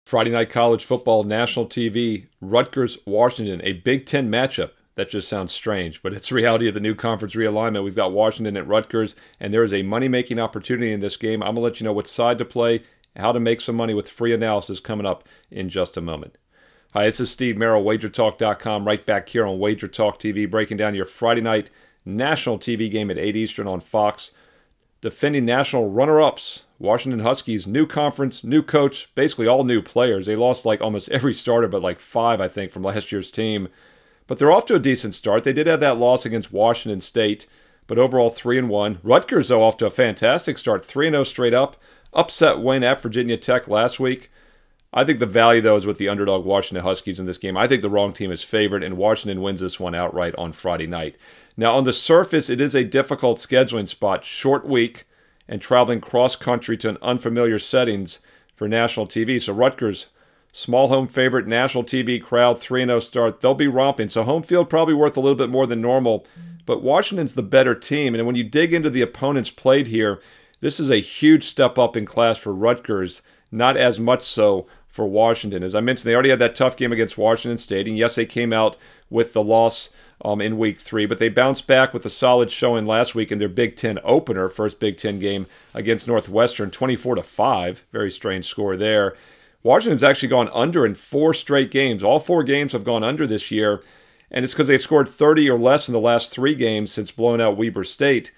Friday night college football, national TV, Rutgers, Washington, a Big Ten matchup. That just sounds strange, but it's the reality of the new conference realignment. We've got Washington at Rutgers, and there is a money-making opportunity in this game. I'm going to let you know what side to play, how to make some money with free analysis coming up in just a moment. Hi, this is Steve Merrill, WagerTalk.com, right back here on WagerTalk TV, breaking down your Friday night national TV game at 8 Eastern on Fox. Defending national runner-ups, Washington Huskies, new conference, new coach, basically all new players. They lost like almost every starter but like 5, I think, from last year's team. But they're off to a decent start. They did have that loss against Washington State, but overall 3-1. Rutgers, though, off to a fantastic start, 3-0 straight up. Upset win at Virginia Tech last week. I think the value, though, is with the underdog Washington Huskies in this game. I think the wrong team is favored, and Washington wins this one outright on Friday night. Now, on the surface, it is a difficult scheduling spot. Short week and traveling cross-country to an unfamiliar settings for national TV. So Rutgers, small home favorite, national TV crowd, 3-0 start. They'll be romping, so home field probably worth a little bit more than normal. But Washington's the better team, and when you dig into the opponents played here, this is a huge step up in class for Rutgers, not as much so for Washington. As I mentioned, they already had that tough game against Washington State, and yes, they came out with the loss in Week 3, but they bounced back with a solid showing last week in their Big Ten opener, first Big Ten game against Northwestern, 24-5. Very strange score there. Washington's actually gone under in 4 straight games. All 4 games have gone under this year, and it's because they've scored 30 or less in the last 3 games since blowing out Weber State.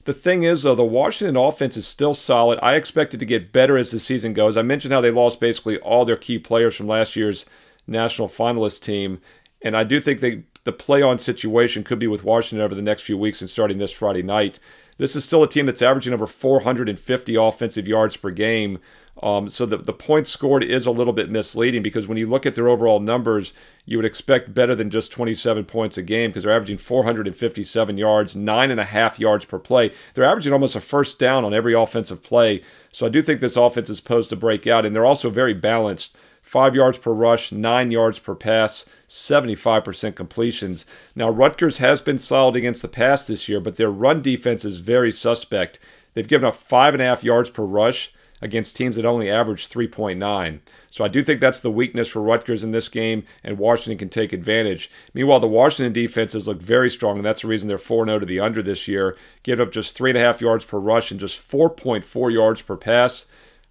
The thing is, though, the Washington offense is still solid. I expect it to get better as the season goes. I mentioned how they lost basically all their key players from last year's national finalist team, and I do think the play-on situation could be with Washington over the next few weeks and starting this Friday night. This is still a team that's averaging over 450 offensive yards per game. So the points scored is a little bit misleading because when you look at their overall numbers, you would expect better than just 27 points a game because they're averaging 457 yards, 9.5 yards per play. They're averaging almost a first down on every offensive play. So I do think this offense is posed to break out, and they're also very balanced. 5 yards per rush, 9 yards per pass, 75% completions. Now, Rutgers has been solid against the pass this year, but their run defense is very suspect. They've given up 5.5 yards per rush against teams that only average 3.9. So I do think that's the weakness for Rutgers in this game, and Washington can take advantage. Meanwhile, the Washington defenses look very strong, and that's the reason they're 4-0 to the under this year. Giving up just 3.5 yards per rush and just 4.4 yards per pass.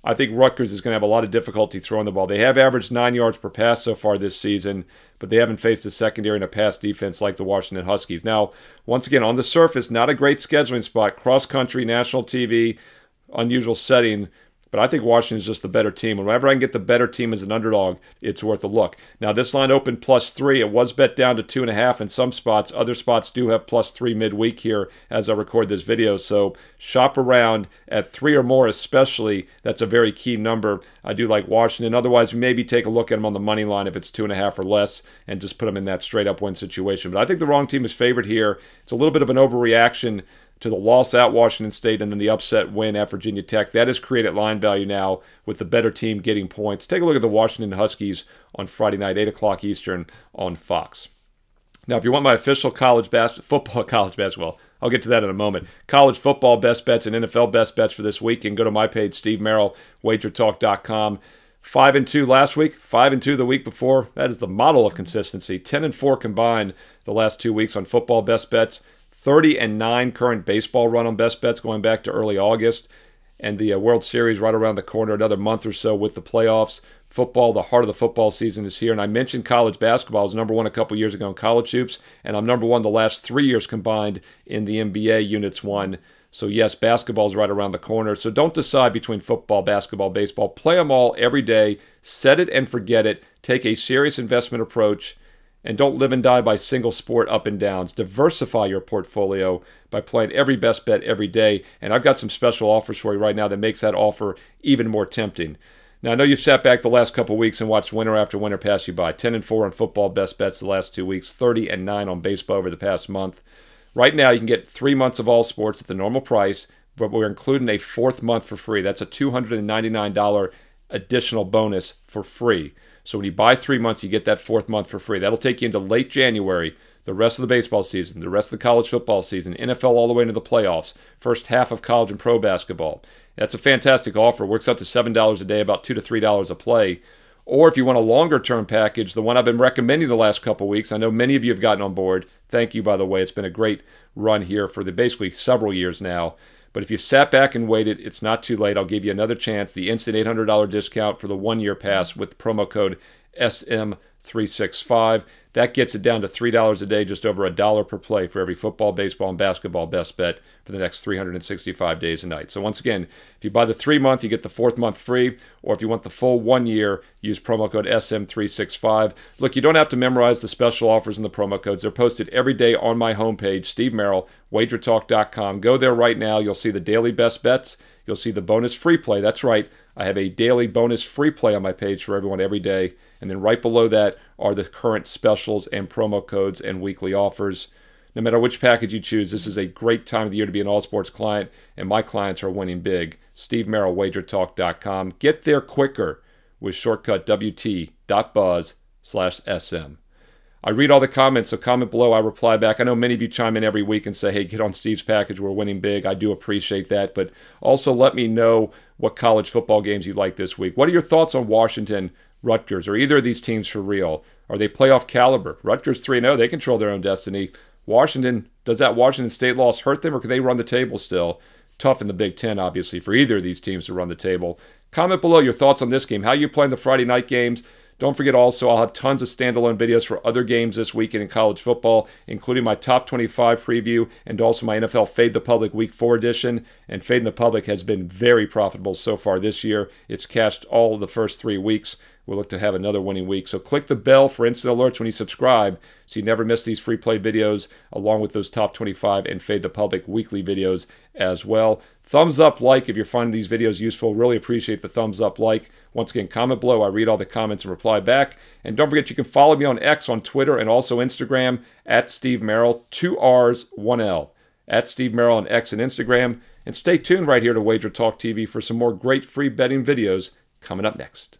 I think Rutgers is going to have a lot of difficulty throwing the ball. They have averaged 9 yards per pass so far this season, but they haven't faced a secondary and a pass defense like the Washington Huskies. Now, once again, on the surface, not a great scheduling spot. Cross-country, national TV, unusual setting. But I think Washington's just the better team. Whenever I can get the better team as an underdog, it's worth a look. Now, this line opened +3. It was bet down to 2.5 in some spots. Other spots do have +3 midweek here as I record this video. So shop around at 3 or more especially. That's a very key number. I do like Washington. Otherwise, maybe take a look at them on the money line if it's 2.5 or less and just put them in that straight-up win situation. But I think the wrong team is favored here. It's a little bit of an overreaction to the loss at Washington State and then the upset win at Virginia Tech. That has created line value now with the better team getting points. Take a look at the Washington Huskies on Friday night, 8 o'clock Eastern on Fox. Now, if you want my official college basketball, I'll get to that in a moment. College football best bets and NFL best bets for this week, and go to my page, Steve Merrill, WagerTalk.com. 5-2 last week, 5-2 the week before. That is the model of consistency. 10-4 combined the last 2 weeks on football best bets. 30-9 current baseball run on best bets going back to early August. And the World Series right around the corner, another month or so with the playoffs. Football, the heart of the football season is here. And I mentioned college basketball. I was #1 a couple years ago in college hoops. And I'm #1 the last 3 years combined in the NBA Units 1. So yes, basketball is right around the corner. So don't decide between football, basketball, baseball. Play them all every day. Set it and forget it. Take a serious investment approach. And don't live and die by single sport up and downs. Diversify your portfolio by playing every best bet every day. And I've got some special offers for you right now that makes that offer even more tempting. Now, I know you've sat back the last couple weeks and watched winner after winner pass you by. 10-4 on football best bets the last 2 weeks. 30-9 on baseball over the past month. Right now, you can get 3 months of all sports at the normal price, but we're including a 4th month for free. That's a $299 additional bonus for free. So when you buy 3 months, you get that 4th month for free. That'll take you into late January, the rest of the baseball season, the rest of the college football season, NFL all the way into the playoffs, first half of college and pro basketball. That's a fantastic offer. Works out to $7 a day, about $2 to $3 a play. Or if you want a longer-term package, the one I've been recommending the last couple weeks, I know many of you have gotten on board. Thank you, by the way. It's been a great run here for basically several years now. But if you sat back and waited, it's not too late. I'll give you another chance. The instant $800 discount for the 1-year pass with promo code SM365. That gets it down to $3 a day, just over $1 per play for every football, baseball, and basketball best bet for the next 365 days a night. So once again, if you buy the 3-month, you get the 4th month free. Or if you want the full 1 year, use promo code SM365. Look, you don't have to memorize the special offers and the promo codes. They're posted every day on my homepage, Steve Merrill, WagerTalk.com. Go there right now. You'll see the daily best bets. You'll see the bonus free play. That's right. I have a daily bonus free play on my page for everyone every day. And then right below that are the current specials and promo codes and weekly offers. No matter which package you choose, this is a great time of the year to be an all sports client, and my clients are winning big. Steve Merrill, WagerTalk.com. Get there quicker with shortcut WT.buzz/SM. I read all the comments, so comment below. I reply back. I know many of you chime in every week and say, hey, get on Steve's package. We're winning big. I do appreciate that. But also let me know what college football games you like this week. What are your thoughts on Washington, Rutgers? Are either of these teams for real? Are they playoff caliber? Rutgers 3-0. They control their own destiny. Washington, does that Washington State loss hurt them, or can they run the table still? Tough in the Big Ten, obviously, for either of these teams to run the table. Comment below your thoughts on this game. How you playing the Friday night games? Don't forget also, I'll have tons of standalone videos for other games this weekend in college football, including my top 25 preview and also my NFL Fade the Public Week 4 edition. And Fade the Public has been very profitable so far this year. It's cashed all the first 3 weeks. We'll look to have another winning week. So click the bell for instant alerts when you subscribe so you never miss these free play videos along with those top 25 and Fade the Public weekly videos as well. Thumbs up, like if you're finding these videos useful. Really appreciate the thumbs up, like. Once again, comment below. I read all the comments and reply back. And don't forget, you can follow me on X, on Twitter, and also Instagram at Steve Merrill, 2 R's, 1 L. At Steve Merrill on X and Instagram. And stay tuned right here to Wager Talk TV for some more great free betting videos coming up next.